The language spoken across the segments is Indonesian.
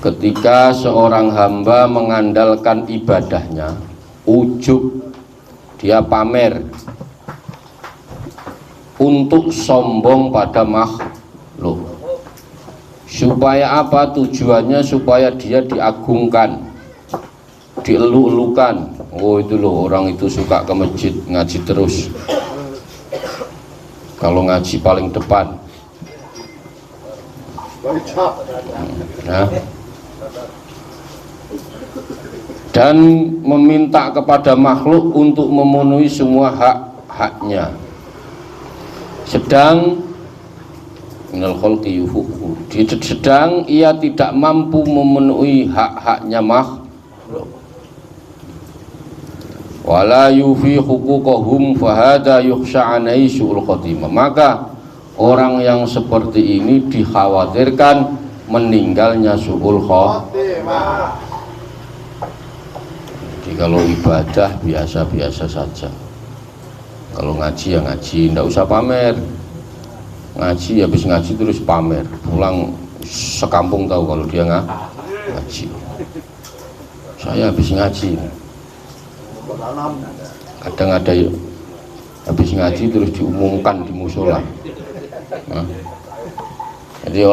Ketika seorang hamba mengandalkan ibadahnya, ujub, dia pamer untuk sombong pada makhluk. Supaya apa? Tujuannya supaya dia diagungkan, dieluk-elukan. Oh itu loh, orang itu suka ke masjid, ngaji terus. Kalau ngaji paling depan. Nah, dan meminta kepada makhluk untuk memenuhi semua hak-haknya, sedang sedang ia tidak mampu memenuhi hak-haknya makhluk. Wala yufi huquqahum fahada yukhsha alaihi su'ul khotimah. Maka orang yang seperti ini dikhawatirkan meninggalnya su'ul khotimah. Jadi kalau ibadah biasa-biasa saja. Kalau ngaji ya ngaji, tidak usah pamer. Ngaji habis ngaji terus pamer. Pulang sekampung tahu kalau dia ngaji. Saya habis ngaji. Kadang ada habis ngaji terus diumumkan di musola. Nah, jadi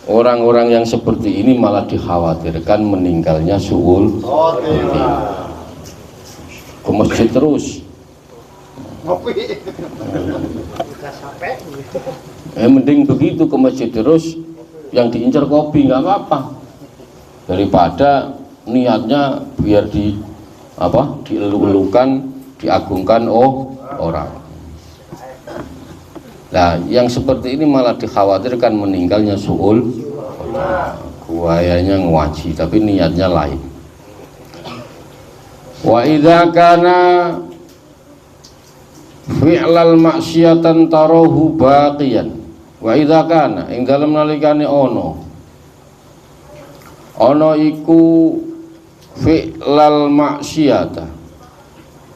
orang-orang yang seperti ini malah dikhawatirkan meninggalnya su'ul khotimah. Ke masjid terus. Mending begitu, ke masjid terus, yang diincar kopi nggak apa-apa, daripada niatnya biar dieluk-elukan, diagungkan orang. Nah, yang seperti ini malah dikhawatirkan meninggalnya su'ul. Buayanya ngaji tapi niatnya lain. Wa idza kana fi'lal maksiatan tarahu baqiyan. Wa idza kana ing dalem nalikane ono iku fi'lal maksiata,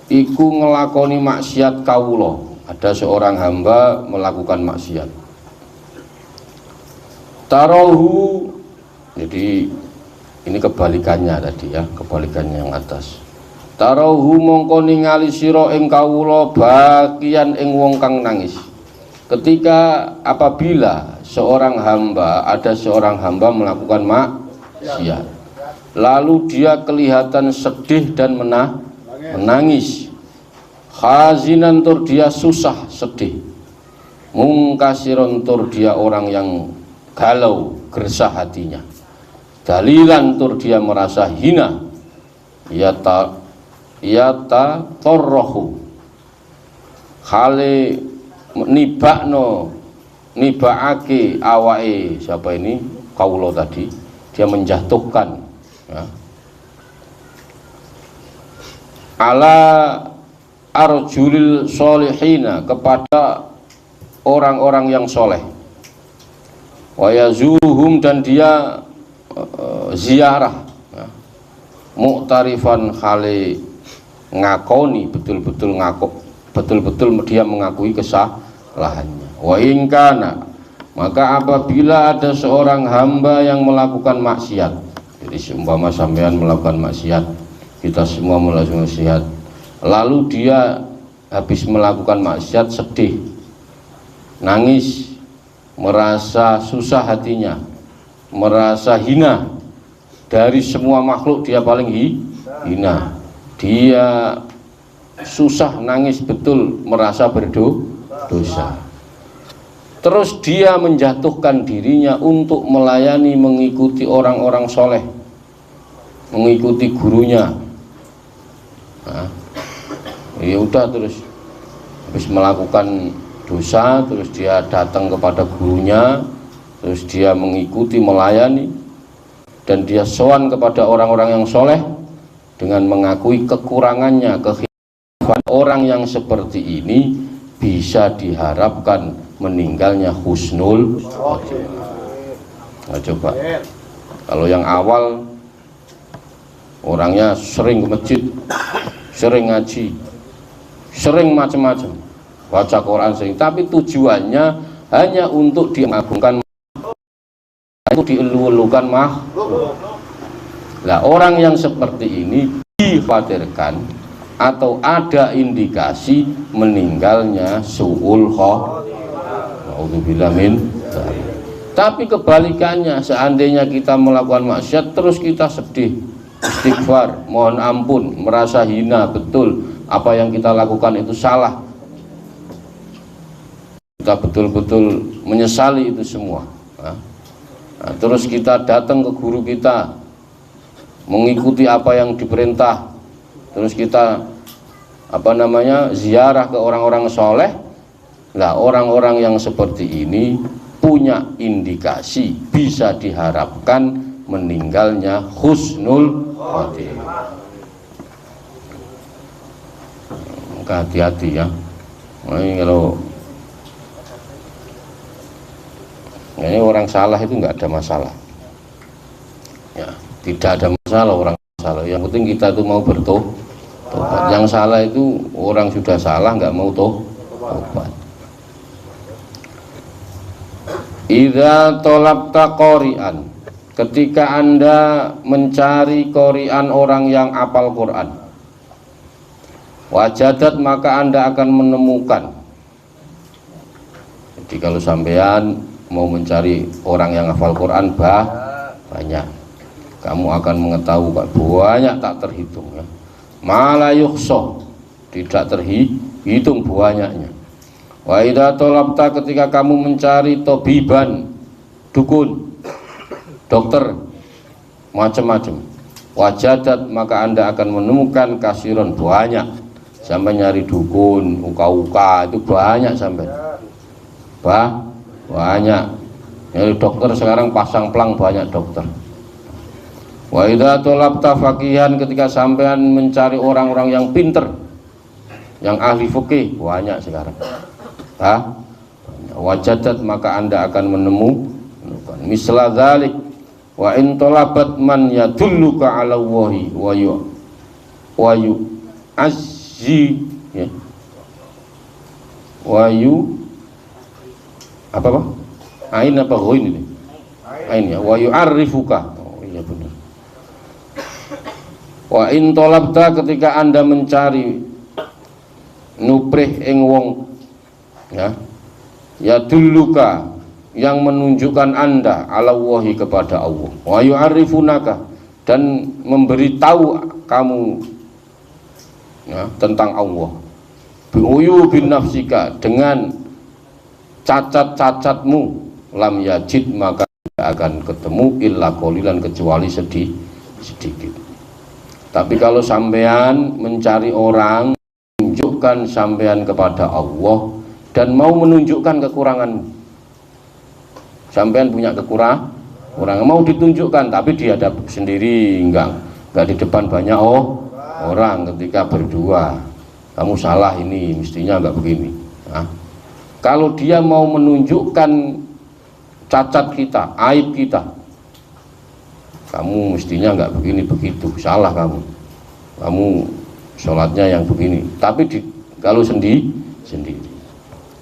iku ngelakoni maksiat kawula. Ada seorang hamba melakukan maksiat. Tarahu, jadi ini kebalikannya tadi ya, kebalikannya yang atas. Tarahu mongko ningali sira ing kawula bagian ing wong kang nangis. Ketika apabila ada seorang hamba melakukan maksiat, lalu dia kelihatan sedih dan menangis. Khazinan tur dia susah sedih, mungkasiron tur dia orang yang galau gersah hatinya, dalilan tur dia merasa hina, yata torrohu khale nibaake awae, siapa ini? Kaulo tadi, dia menjatuhkan ya. Ala arjulil solihina, kepada orang-orang yang soleh. Wayazuhum, dan dia ziarah ya. Mu'tarifan khali ngakoni, betul-betul dia mengakui kesalahannya. Wa ingkana, maka apabila ada seorang hamba yang melakukan maksiat, jadi seumpama sampean melakukan maksiat, kita semua melakukan maksiat, lalu dia habis melakukan maksiat sedih, nangis, merasa susah hatinya, merasa hina dari semua makhluk, dia paling hina, dia susah, nangis betul, merasa berdosa. Terus dia menjatuhkan dirinya untuk melayani, mengikuti orang-orang soleh, mengikuti gurunya. Nah, ya udah, terus habis melakukan dosa, terus dia datang kepada gurunya, terus dia mengikuti, melayani, dan dia sowan kepada orang-orang yang soleh dengan mengakui kekurangannya, kekhilafan. Orang yang seperti ini bisa diharapkan meninggalnya husnul khotimah. Nah, coba Kalau yang awal orangnya sering ke masjid, sering ngaji, sering macam-macam, baca Quran sering, tapi tujuannya hanya untuk diagungkan, itu dielu-elukan makhluk. Nah, orang yang seperti ini dikhawatirkan atau ada indikasi meninggalnya su'ul khotimah. Nauzubillah min dzalik. Tapi kebalikannya, seandainya kita melakukan maksiat terus kita sedih, istighfar, mohon ampun, merasa hina, betul apa yang kita lakukan itu salah, kita betul-betul menyesali itu semua. Nah, terus kita datang ke guru kita, mengikuti apa yang diperintah, terus kita ziarah ke orang-orang soleh. Nah, orang-orang yang seperti ini punya indikasi bisa diharapkan meninggalnya husnul khotimah. Maka hati-hati ya. Nah, ini orang salah itu nggak ada masalah ya, tidak ada masalah orang salah, yang penting kita itu mau bertobat. Yang salah itu orang sudah salah nggak mau tobat. Idza talabta qori'an, ketika Anda mencari qori'an, orang yang hafal Quran, wajadat, maka Anda akan menemukan. Jadi kalau sampean mau mencari orang yang hafal Quran banyak, kamu akan mengetahui banyak tak terhitung ya. Mala yukhsha, tidak terhitung banyaknya. Wa idza talabta, ketika kamu mencari tobiban, dukun, dokter, macam-macam, wajadat, maka Anda akan menemukan kasiron, banyak. Sampai nyari dukun, uka-uka itu banyak, sampai banyak. Nyari dokter sekarang pasang pelang banyak dokter. Wa idza talabta faqihan, ketika sampean mencari orang-orang yang pinter, yang ahli fikih, banyak sekarang. Wajadat, maka Anda akan menemukan misla dzalik. Wa in talabat man yadulluka ala wahi wa yu azzi ya, wa yu ain apa ghain ini, ain ya, wa yu'arrifuka. Oh iya benar. Wa in talabta, ketika Anda mencari nuprih ing wong ya duluka, yang menunjukkan Anda ala wahi, kepada Allah, wa yu'arrifunaka, dan memberitahu kamu ya, tentang Allah, bi'uyu bin nafsika, dengan cacat-cacatmu, lam yajid, maka tidak akan ketemu illa qalilan, kecuali sedikit. Tapi kalau sampean mencari orang, menunjukkan sampean kepada Allah dan mau menunjukkan kekurangan, sampean punya kekurangan, mau ditunjukkan, tapi dihadap sendiri, enggak di depan banyak orang. Ketika berdua, kamu salah ini, mestinya enggak begini. Nah, kalau dia mau menunjukkan cacat kita, aib kita, kamu mestinya enggak begini begitu, salah kamu sholatnya yang begini. Tapi kalau sendiri,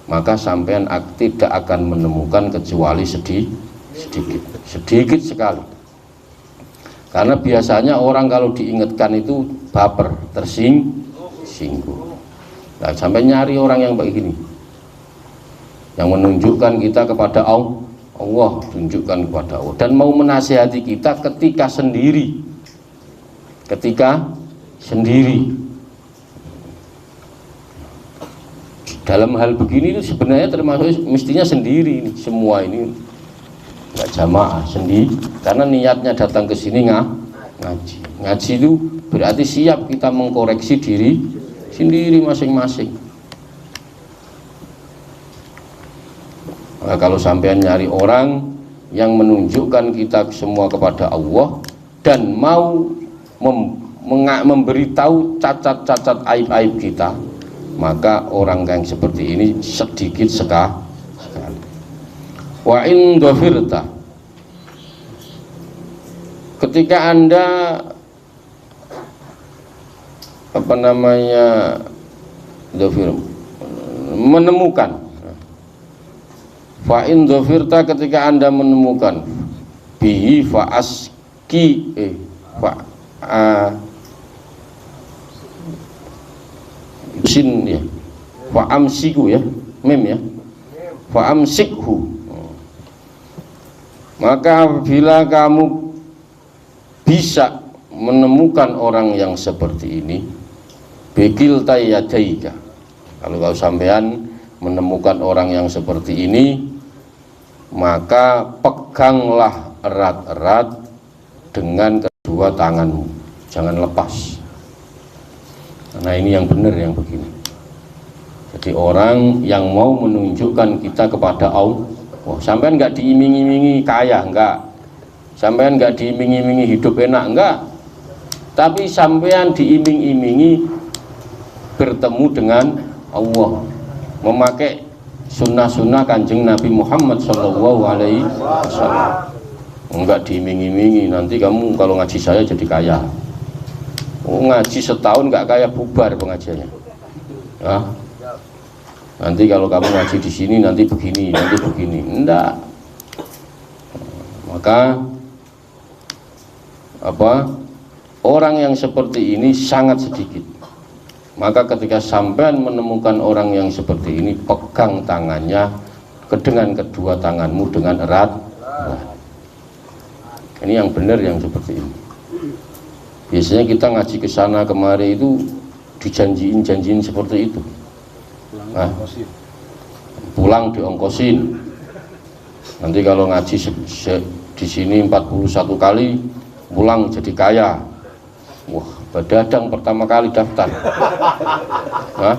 maka sampean tidak akan menemukan kecuali sedikit sekali. Karena biasanya orang kalau diingatkan itu baper, tersinggung. Nah, sampai nyari orang yang begini, yang menunjukkan kita kepada Allah, tunjukkan kepada Allah, dan mau menasihati kita ketika sendiri. Dalam hal begini itu sebenarnya termasuk mestinya sendiri, semua ini nggak jamaah, sendiri, karena niatnya datang ke sini ngaji itu berarti siap kita mengkoreksi diri sendiri masing-masing. Nah, kalau sampean nyari orang yang menunjukkan kita semua kepada Allah dan mau memberitahu cacat-cacat aib-aib kita, maka orang yang seperti ini sedikit sekali. Wa in dhafirta, ketika Anda menemukan, fa in dzafirta, ketika Anda menemukan, bihi fa aski sin ya, fa amsiku ya, mim ya, fa amsikhu. Maka apabila kamu bisa menemukan orang yang seperti ini, bikil tayyadaika, kalau kau sampean menemukan orang yang seperti ini, maka peganglah erat-erat dengan kedua tanganmu, jangan lepas. Nah ini yang benar yang begini. Jadi orang yang mau menunjukkan kita kepada Allah, sampean nggak diiming-imingi kaya, enggak. Sampean nggak diiming-imingi hidup enak, enggak. Tapi sampean diiming-imingi bertemu dengan Allah, memakai sunnah-sunnah Kanjeng Nabi Muhammad SAW. Enggak diiming-imingi, nanti kamu kalau ngaji saya jadi kaya. Ngaji setahun nggak kaya, bubar pengajiannya. Ya. Nanti kalau kamu ngaji di sini nanti begini, enggak. Maka orang yang seperti ini sangat sedikit. Maka ketika sampean menemukan orang yang seperti ini, pegang tangannya dengan kedua tanganmu dengan erat. Ini yang benar yang seperti ini. Biasanya kita ngaji ke sana kemari itu dijanjiin seperti itu. Nah, pulang diongkosin. Nanti kalau ngaji di sini 41 kali, pulang jadi kaya. Wah, badadang pertama kali daftar. Nah,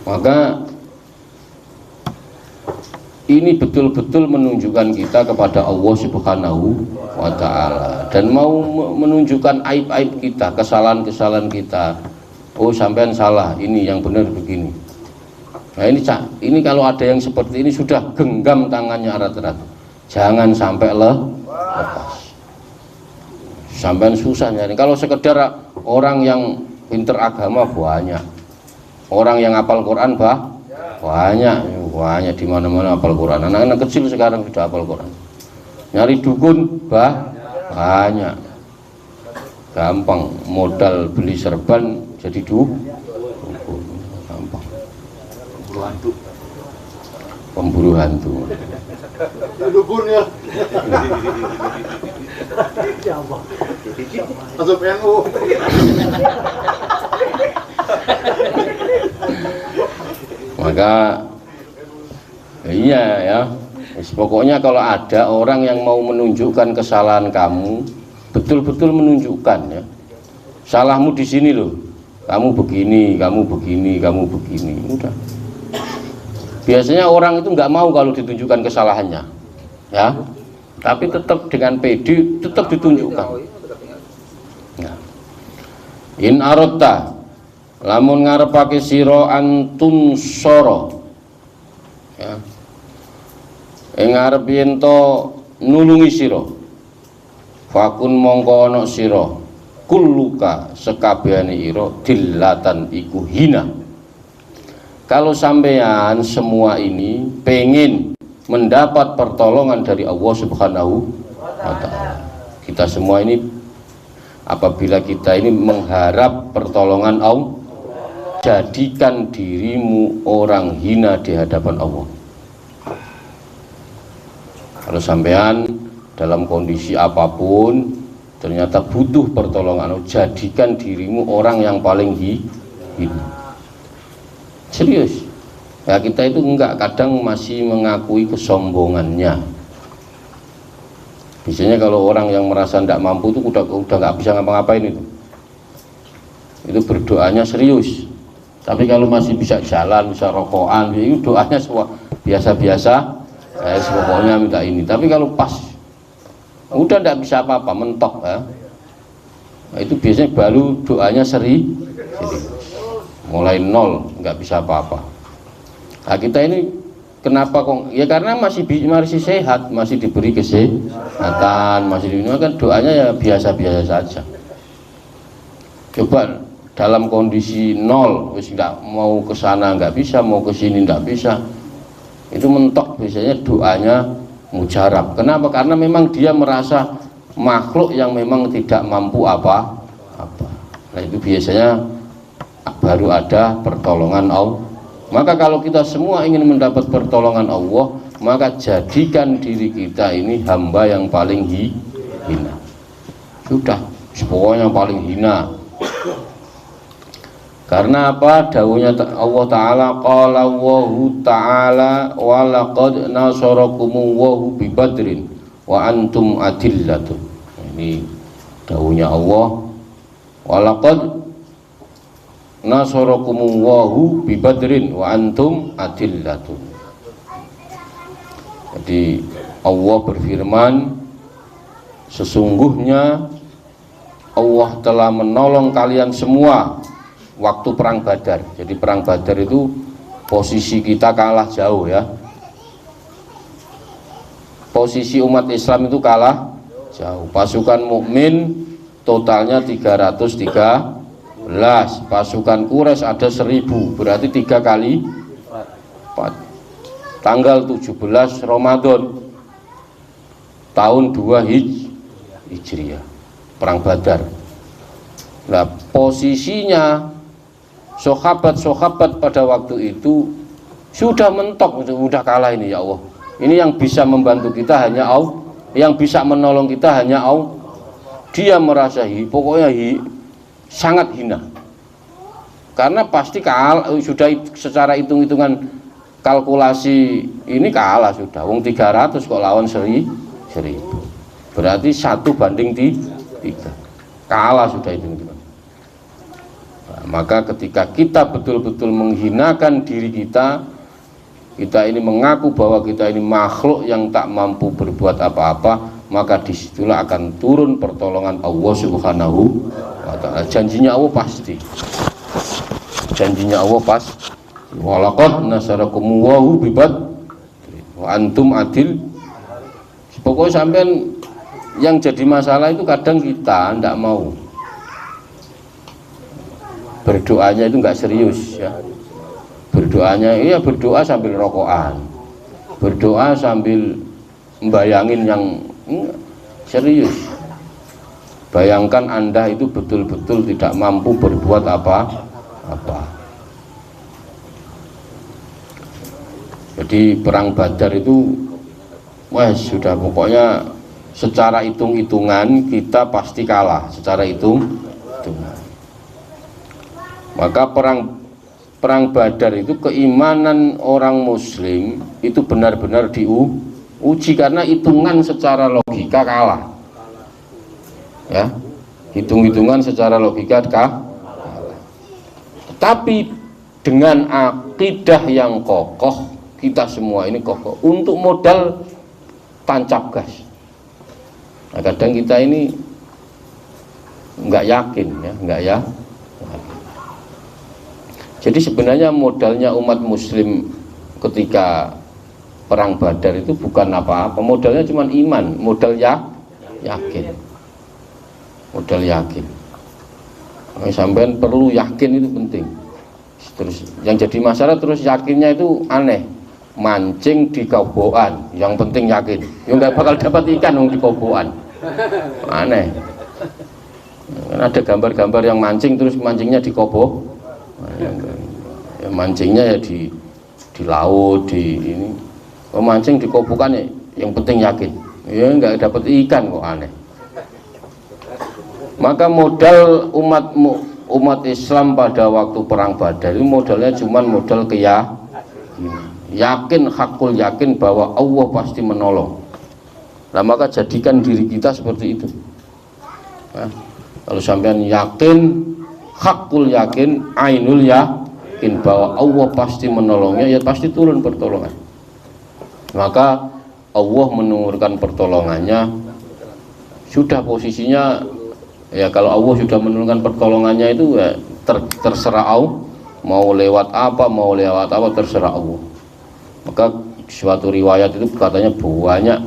maka ini betul-betul menunjukkan kita kepada Allah Subhanahu wa Ta'ala, dan mau menunjukkan aib-aib kita, kesalahan-kesalahan kita. Oh sampean salah, ini yang benar begini. Nah ini kalau ada yang seperti ini, sudah genggam tangannya erat-erat, jangan sampai lepas. Sampean susah nyari. Kalau sekedar orang yang pinter agama banyak, orang yang hafal Quran banyak di mana-mana hafal Quran. Anak-anak kecil sekarang sudah hafal Quran. Nyari dukun banyak. Gampang, modal beli serban jadi dukun. Gampang. Pemburu hantu. Dukun ya. Masuk NU. Maka iya ya, pokoknya kalau ada orang yang mau menunjukkan kesalahan kamu, betul-betul menunjukkan ya, salahmu di sini loh, kamu begini, udah. Biasanya orang itu nggak mau kalau ditunjukkan kesalahannya, ya, tapi tetap dengan pede, tetap ditunjukkan. Nah. In arotta, lamun ngarepake sira antun soro, ya, ngarep yen to nulungi sira, fakun mongko ana sira kulluka sekabehane ira dillatan iku hina. Kalau sampean semua ini pengen mendapat pertolongan dari Allah Subhanahu wa Ta'ala, kita semua ini apabila kita ini mengharap pertolongan Allah, jadikan dirimu orang hina di hadapan Allah. Kalau sampean dalam kondisi apapun ternyata butuh pertolongan Allah, jadikan dirimu orang yang paling hina. Serius ya, kita itu enggak, kadang masih mengakui kesombongannya. Biasanya kalau orang yang merasa tidak mampu itu udah nggak bisa ngapa-ngapain itu berdoanya serius. Tapi kalau masih bisa jalan, bisa rokokan, itu doanya semua biasa-biasa, pokoknya minta ini. Tapi kalau pas udah tidak bisa apa-apa, mentok ya, nah, itu biasanya baru doanya serius, mulai nol, nggak bisa apa-apa. Nah, kita ini Kenapa kok? Ya karena masih sehat, masih diberi kesehatan, masih kan doanya ya biasa-biasa saja. Coba dalam kondisi nol, wis nggak mau ke sana nggak bisa, mau ke sini nggak bisa, itu mentok biasanya doanya mujarab. Kenapa? Karena memang dia merasa makhluk yang memang tidak mampu apa. Nah itu biasanya baru ada pertolongan Allah. Maka kalau kita semua ingin mendapat pertolongan Allah, maka jadikan diri kita ini hamba yang paling hina. Sudah, pokoknya paling hina. Karena apa? Dawuhnya Allah Ta'ala, qala Allahu Ta'ala wa laqad nasarakumullahu bi badrin wa antum adillatun. Ini dawuhnya Allah, wa laqad nasarakumullahu bi badrin wa antum adillatun. Jadi Allah berfirman, sesungguhnya Allah telah menolong kalian semua waktu perang Badar. Jadi perang Badar itu posisi kita kalah jauh ya. Posisi umat Islam itu kalah jauh. Pasukan mukmin totalnya 313, pasukan Quraisy ada 1000, berarti 3 kali 4. Tanggal 17 Ramadan tahun 2 Hijriah, perang Badar. Nah, posisinya sahabat-sahabat pada waktu itu sudah mentok, sudah kalah ini ya Allah. Ini yang bisa membantu kita hanya Allah, yang bisa menolong kita hanya Allah. Dia merasa pokoknya sangat hina. Karena pasti kalah, sudah secara hitung-hitungan kalkulasi ini kalah sudah. Wong 300 kok lawan 1000. Berarti 1 banding 3. Kalah sudah hitung-hitungan. Maka ketika kita betul-betul menghinakan diri kita ini mengaku bahwa kita ini makhluk yang tak mampu berbuat apa-apa, maka disitulah akan turun pertolongan Allah Subhanahu wa Ta'ala. Janjinya Allah pasti. Janjinya Allah pas. Walaqad nasarakumullahu bi badrin wa antum adil. Pokoknya sampean yang jadi masalah itu kadang kita tidak mau. Berdoanya itu enggak serius ya. Berdoanya iya berdoa sambil rokokan, berdoa sambil membayangin yang serius. Bayangkan Anda itu betul-betul tidak mampu berbuat apa-apa. Jadi perang Badar itu sudah pokoknya secara hitung-hitungan kita pasti kalah secara hitung-hitungan. Maka perang Badar itu keimanan orang muslim itu benar-benar diuji karena hitungan secara logika kalah. Ya, hitung-hitungan secara logika kalah. Tapi dengan akidah yang kokoh, kita semua ini kokoh untuk modal tancap gas. Nah, kadang kita ini nggak yakin ya, nggak ya. Jadi sebenarnya modalnya umat muslim ketika perang Badar itu bukan apa-apa, modalnya cuma iman, modal yakin. Modal yakin. Sampai perlu yakin itu penting. Terus yang jadi masalah terus yakinnya itu aneh. Mancing di koboan, yang penting yakin. Ya nggak bakal dapat ikan di koboan. Aneh. Ada gambar-gambar yang mancing terus mancingnya di kobo. Ya, mancingnya ya di laut, di ini. Mancing di kobokan ya, yang penting yakin. Ya nggak dapat ikan kok, aneh. Maka modal umat Islam pada waktu perang Badar itu modalnya cuma modal yakin, hakul yakin bahwa Allah pasti menolong. Nah maka jadikan diri kita seperti itu. Nah, kalau sampean yakin, hakul yakin, ainul yakin bahwa Allah pasti menolongnya, ya pasti turun pertolongan. Maka Allah menurunkan pertolongannya. Sudah posisinya ya, kalau Allah sudah menurunkan pertolongannya itu ya terserah Allah, mau lewat apa terserah Allah. Maka suatu riwayat itu katanya banyak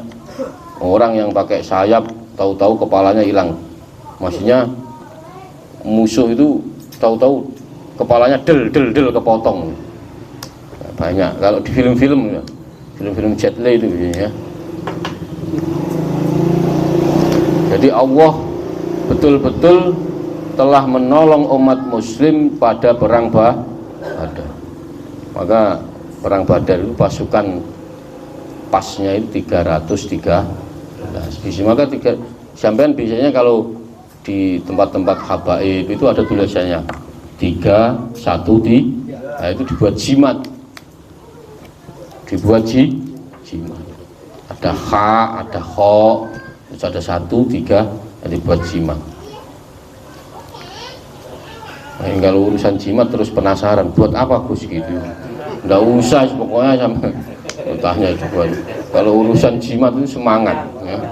orang yang pakai sayap, tahu-tahu kepalanya hilang. Maksudnya musuh itu tahu-tahu kepalanya del kepotong. Banyak kalau di film-film ya, film-film Jet Li itu biasanya. Jadi Allah betul-betul telah menolong umat muslim pada perang Badar. Maka perang Badar itu pasukan pasnya itu 313. Maka sampean biasanya kalau di tempat-tempat habaib itu ada tulisannya 3, 1, nah itu dibuat jimat, jimat. Ada ha, ada ho, terus ada 1, 3, dibuat jimat. Nah, kalau urusan jimat terus penasaran, buat apa Gus gitu? Nggak usah, pokoknya sama tanya juga. Kalau urusan jimat itu semangat, ya.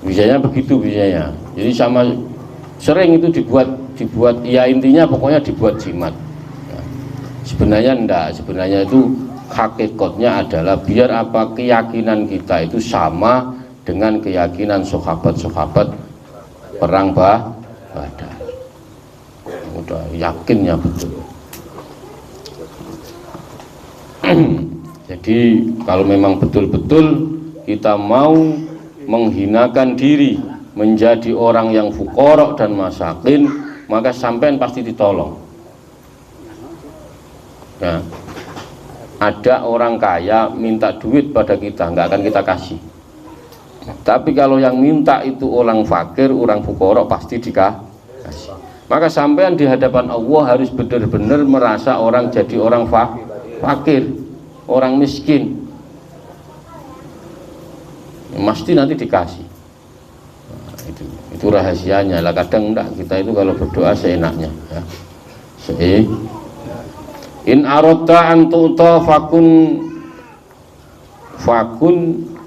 Biasanya begitu biasanya. Jadi sama sering itu dibuat, ya intinya pokoknya dibuat jimat. Ya. Sebenarnya enggak, sebenarnya itu hakikatnya adalah biar apa keyakinan kita itu sama dengan keyakinan sahabat-sahabat perang Badar. Udah yakinnya betul. Jadi kalau memang betul-betul kita mau menghinakan diri menjadi orang yang fuqara dan masakin, maka sampean pasti ditolong. Ya. Ada orang kaya minta duit pada kita, nggak akan kita kasih. Tapi kalau yang minta itu orang fakir, orang fuqara, pasti dikasih. Maka sampean di hadapan Allah harus benar-benar merasa orang jadi orang fakir, orang miskin, mesti nanti dikasih. Nah, itu rahasianya lah. Kadang enggak, kita itu kalau berdoa seenaknya ya. In aradta an tu'ta fakun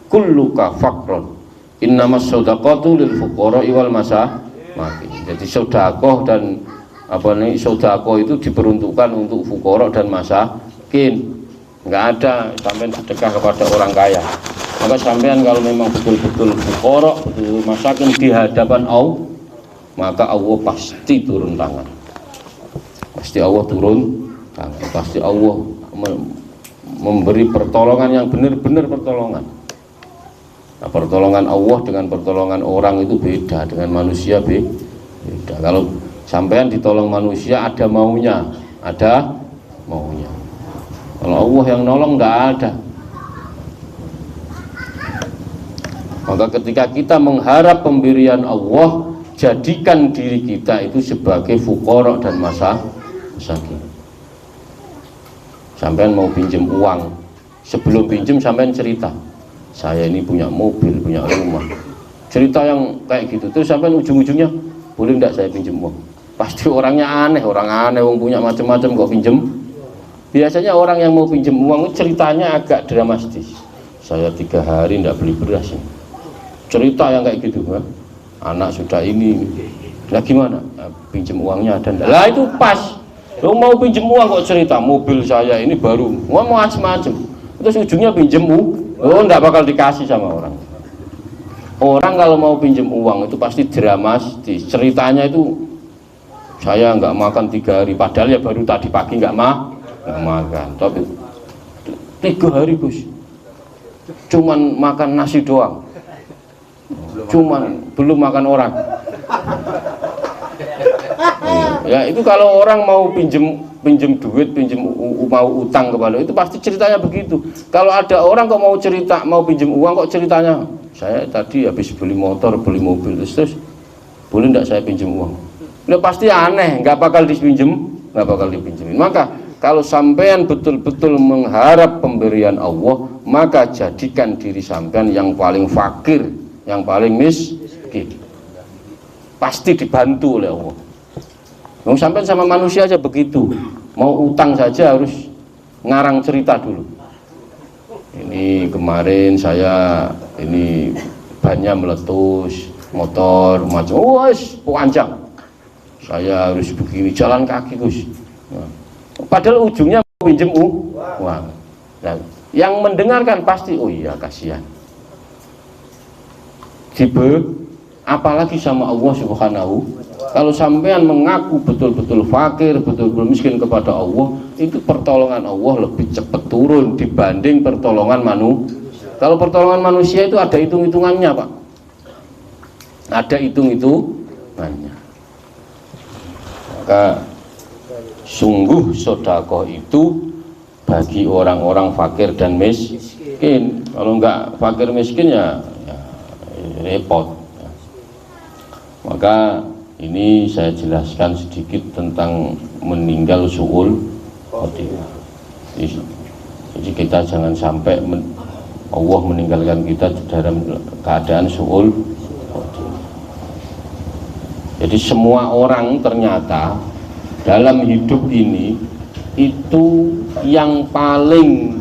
kulluka faqron. Innamas shadaqatu lil fuqara wal masakin. Jadi sedekah dan sedekah itu diperuntukkan untuk fuqara dan masakin. Enggak ada sampean sedekah kepada orang kaya. Maka sampean kalau memang betul-betul fuqara, betul-betul masakin di hadapan Allah, maka Allah pasti turun tangan. Pasti Allah turun tangan. Pasti Allah memberi pertolongan yang benar-benar pertolongan. Nah, pertolongan Allah dengan pertolongan orang itu beda, dengan manusia beda. Kalau sampean ditolong manusia ada maunya, Kalau Allah yang nolong nggak ada. Maka ketika kita mengharap pemberian Allah, jadikan diri kita itu sebagai fuqara dan masakin. Sampean mau pinjam uang, sebelum pinjam sampean cerita, saya ini punya mobil, punya rumah, cerita yang kayak gitu. Terus sampean ujung-ujungnya, boleh enggak saya pinjam uang? Pasti orangnya aneh, orang punya macam-macam kok pinjam. Biasanya orang yang mau pinjam uang ceritanya agak dramatis. Saya 3 hari enggak beli beras ini. Cerita yang kayak gitu, ha? Anak sudah ini, lah gimana? Nah, pinjam uangnya ada enggak? Lah itu pas. Lo mau pinjam uang kok cerita mobil saya ini baru, mau macam-macam. Terus ujungnya pinjam uang, enggak bakal dikasih sama orang. Orang kalau mau pinjam uang itu pasti dramatis. Ceritanya itu saya nggak makan 3 hari, padahal ya baru tadi pagi nggak makan. Tapi 3 hari Gus, cuman makan nasi doang. Belum makan orang. Ya itu kalau orang mau pinjem duit, mau utang kepada itu pasti ceritanya begitu. Kalau ada orang kok mau cerita mau pinjem uang kok ceritanya, saya tadi habis beli motor, beli mobil, terus boleh enggak saya pinjem uang? Udah pasti aneh, nggak bakal dipinjemin. Maka kalau sampean betul-betul mengharap pemberian Allah, maka jadikan diri sampean yang paling fakir, yang paling miskin. Pasti dibantu oleh Allah. Mau sampean sama manusia aja begitu. Mau utang saja harus ngarang cerita dulu. Ini kemarin saya ini bannya meletus, motor macam, panjang. Saya harus begini, jalan kaki Gus. Nah, padahal ujungnya mau pinjem uang. Nah, Yang mendengarkan pasti, oh iya kasihan. Apalagi sama Allah Subhanahu. Kalau sampean mengaku betul-betul fakir, betul-betul miskin kepada Allah, itu pertolongan Allah lebih cepat turun dibanding pertolongan manusia. Kalau pertolongan manusia itu ada hitung-hitungannya, Pak. Ada hitung-hitungannya. Maka sungguh sedekah itu bagi orang-orang fakir dan miskin. Kalau enggak fakir miskin ya repot. Maka ini saya jelaskan sedikit tentang meninggal su'ul khotimah. Jadi kita jangan sampai Allah meninggalkan kita dalam keadaan su'ul khotimah. Jadi semua orang ternyata dalam hidup ini itu yang paling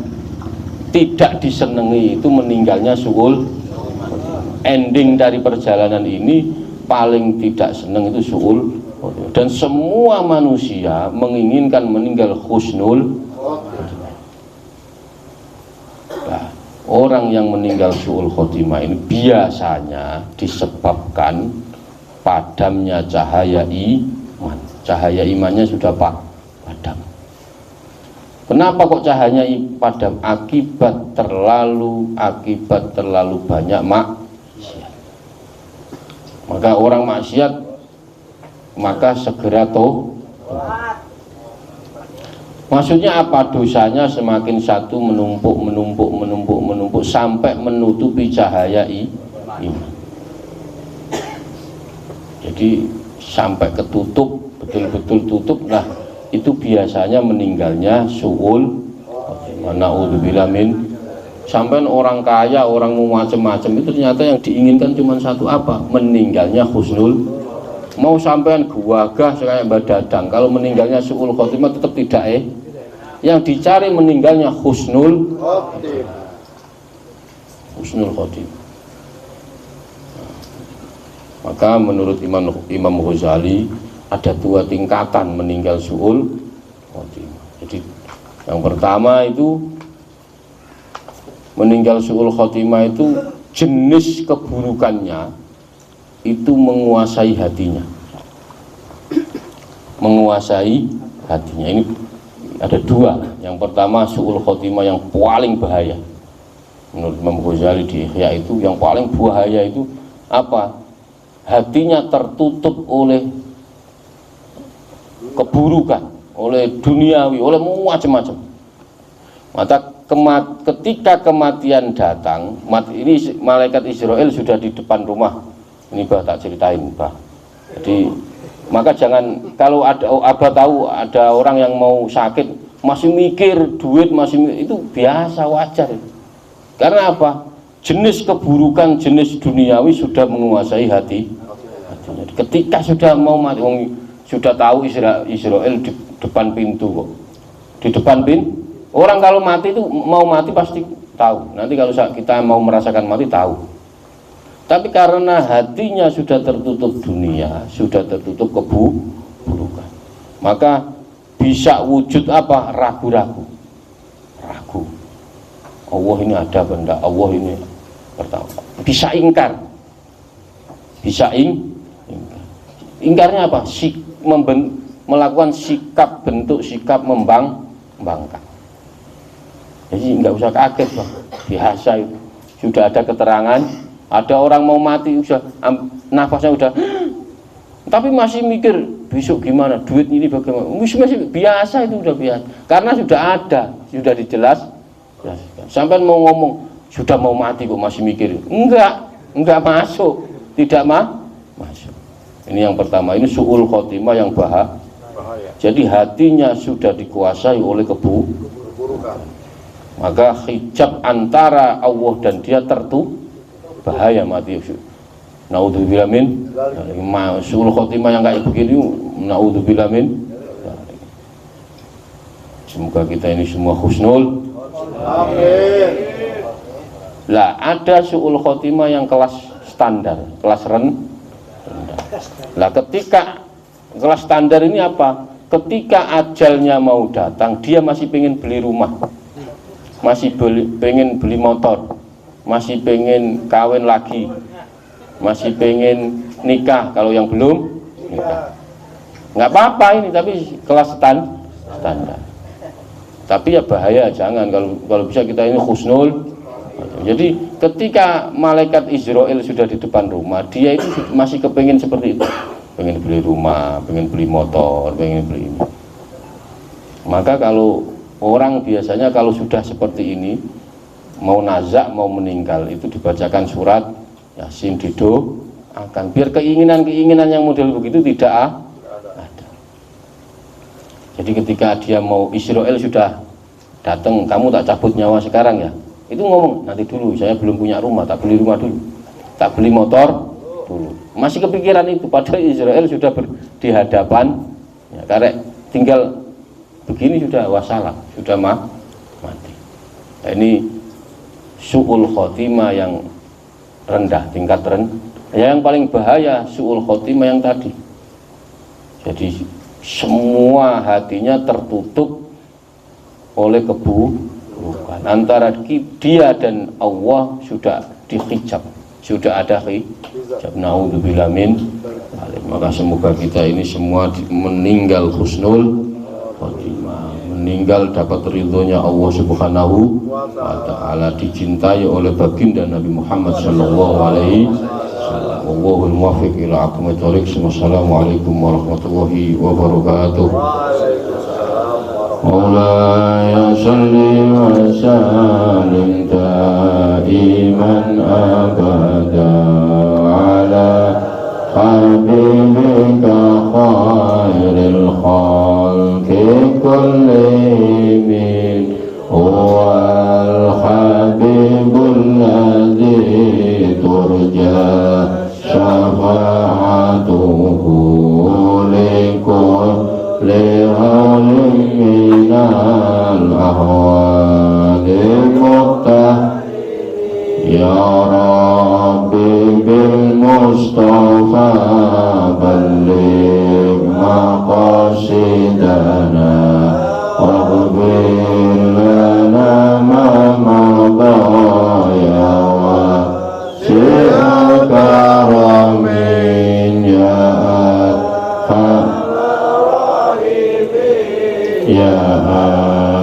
tidak disenangi itu meninggalnya su'ul khotimah. Ending dari perjalanan ini paling tidak senang itu su'ul khotimah. Dan semua manusia menginginkan meninggal husnul khotimah. Nah, orang yang meninggal su'ul khotimah ini biasanya disebabkan padamnya cahaya iman. Cahaya imannya sudah padam. Kenapa kok cahayanya padam? Akibat terlalu banyak maksiat. Maka orang maksiat maka segera maksudnya apa? Dosanya semakin satu menumpuk sampai menutupi cahaya iman. Jadi sampai ketutup, betul-betul tutup. Nah, itu biasanya meninggalnya su'ul khotimah. Na'udzubillah min. Sampai orang kaya, orang macam-macam itu ternyata yang diinginkan cuma satu apa? Meninggalnya husnul. Mau sampean gagah kayak Mbak Dadang, kalau meninggalnya su'ul khotimah tetap tidak Yang dicari meninggalnya husnul khotimah. Husnul khotimah. Maka menurut Imam Ghazali ada dua tingkatan meninggal su'ul khotimah. Jadi yang pertama itu meninggal su'ul khotimah itu jenis keburukannya itu menguasai hatinya. Menguasai hatinya. Ini ada dua. Yang pertama su'ul khotimah yang paling bahaya. Menurut Imam Ghazali di Ihya itu yang paling bahaya itu apa? Hatinya tertutup oleh keburukan, oleh duniawi, oleh macam-macam. Maka ketika kematian datang, ini malaikat Israel sudah di depan rumah. Ini Bah tak ceritain, Bah. Jadi maka jangan, kalau ada Abah tahu ada orang yang mau sakit masih mikir duit, itu biasa, wajar. Karena apa? Jenis keburukan, jenis duniawi sudah menguasai hatinya. Ketika sudah mau mati, sudah tahu Israel di depan pintu kok. Di depan pintu. Orang kalau mati itu mau mati pasti tahu. Nanti kalau kita mau merasakan mati tahu. Tapi karena hatinya sudah tertutup dunia, sudah tertutup keburukan, maka bisa wujud apa? Ragu-ragu. Ragu. Allah ini ada benda, Allah ini pertama. Bisa ingkar. Bisa ingkarnya apa? Melakukan sikap, bentuk sikap membangkang. Jadi nggak usah kaget, Bang. Biasa itu. Sudah ada keterangan, ada orang mau mati, sudah nafasnya udah, tapi masih mikir besok gimana, duit ini bagaimana. Masih biasa, itu udah biasa. Karena sudah ada, sudah dijelas. Sampai mau ngomong sudah mau mati kok masih mikir. Enggak masuk, tidak masuk. Ini yang pertama, ini su'ul khotimah yang bahaya. Jadi hatinya sudah dikuasai oleh keburukan. Maka hijab antara Allah dan dia tertutup, bahaya mati. Naudzubillah min. Su'ul khotimah yang kayak begini, naudzubillah min. Semoga kita ini semua husnul. Amin. Lah ada su'ul khotimah yang kelas standar, kelas rendah. Lah ketika kelas standar ini apa? Ketika ajalnya mau datang, dia masih pengen beli rumah. masih pengen beli motor, masih pengen kawin lagi, masih pengen nikah, kalau yang belum nikah nggak apa-apa ini, tapi kelas standar. Tapi ya bahaya, jangan, kalau bisa kita ini husnul. Jadi ketika malaikat Israel sudah di depan rumah, dia itu masih kepingin seperti itu, pengen beli rumah, pengen beli motor, pengen beli ini. Maka kalau orang biasanya kalau sudah seperti ini, mau nazak, mau meninggal, itu dibacakan surat Yasin, akan biar keinginan-keinginan yang model begitu tidak ada. Jadi ketika dia mau Israel sudah datang, kamu tak cabut nyawa sekarang ya, itu ngomong nanti dulu, saya belum punya rumah, tak beli rumah dulu, tak beli motor dulu. Masih kepikiran itu, padahal Israel sudah di hadapan ya, karena tinggal begini sudah wassalam, sudah mati. Nah, ini su'ul khotimah yang rendah, tingkat rendah. Yang paling bahaya su'ul khotimah yang tadi. Jadi semua hatinya tertutup oleh keburukan. Antara dia dan Allah sudah dihijab, sudah ada hijab. Naudzubillah min dzalik. Maka semoga kita ini semua meninggal husnul khotimah, meninggal dapat ridhonya Allah Subhanahu wa ta'ala, dicintai oleh baginda Nabi Muhammad sallallahu alaihi wasallam. Wallahul muwaffiq ila aqwamit thoriq. Wassalamualaikum warahmatullahi wabarakatuh. Maulaya salli wa sallim daiman abada ala habibika khairil khalqi kullihim, huwal habibul ladzi turja syafa'atuhu likulli halim minal ahwali muqtah. Ya Rabbi bil Mustafa balligh maqasidana waghfir lana ma madaya wasi'a karamin ya ya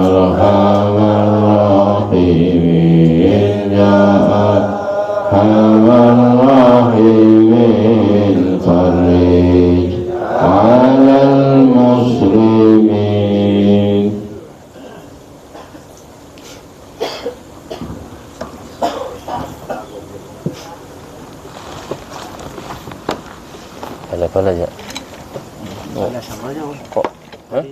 arhamar rahimin ya arhamar rahimin farij alal muslimin. Bala-bala ya. Sama aja. Kok? Hah?